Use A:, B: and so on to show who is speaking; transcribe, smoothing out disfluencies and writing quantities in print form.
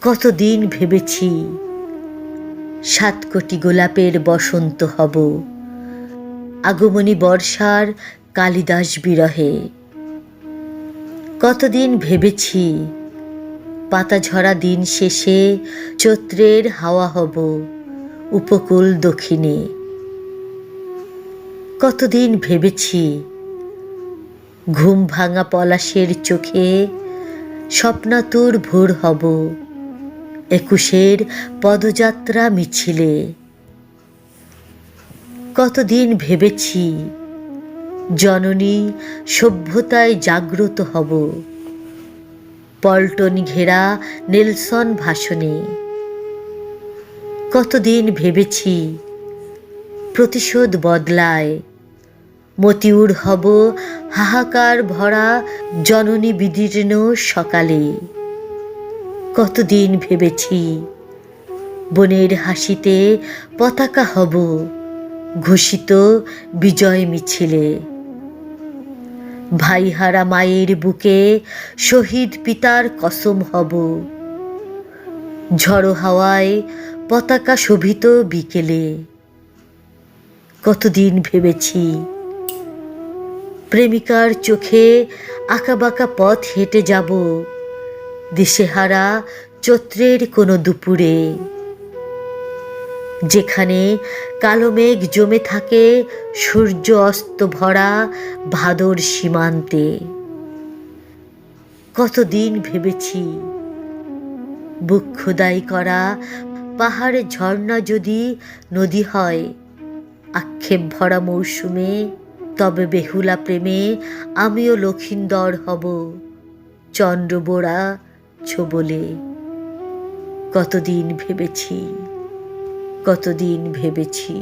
A: কতদিন ভেবেছি ৭ কোটি গোলাপের বসন্ত হব, আগমনী বর্ষার কালিদাস বিরহে। কতদিন ভেবেছি পাতা ঝরা দিন শেষে চৈত্রের হাওয়া হব উপকূল দক্ষিণে। কতদিন ভেবেছি ঘুম ভাঙা পলাশের চোখে স্বপ্নাতুর ভোর হব ২১-এর পদযাত্রা মিছিলে। কতদিন ভেবেছি জননী সভ্যতায় জাগ্রত হব পল্টন ঘেরা নেলসন ভাষণে। কতদিন ভেবেছি প্রতিশোধ বদলায় মতিউর হব হাহাকার ভরা জননী বিদীর্ণ সকালে। কতদিন ভেবেছি বনের হাসিতে পতাকা হব ঘোষিত বিজয় মিছিলে। ভাইহারা মায়ের বুকে শহীদ পিতার কসম হব ঝড়ো হাওয়ায় পতাকা শোভিত বিকেলে। কতদিন ভেবেছি প্রেমিকার চোখে আঁকাবাঁকা পথ হেঁটে যাব দিশেহারা চৈত্রের কোনো দুপুরে, যেখানে কালো মেঘ জমে থাকে সূর্য অস্ত ভরা ভাদর সীমান্তে। কতদিন ভেবেছি বুক খোদাই করা পাহাড়ে ঝর্ণা যদি নদী হয় আক্ষেপ ভরা মৌসুমে, তবে বেহুলা প্রেমে আমিও লক্ষিন্দর হব চন্দ্রবোড়া ছোবলে। কতদিন ভেবেছি, কতদিন ভেবেছি।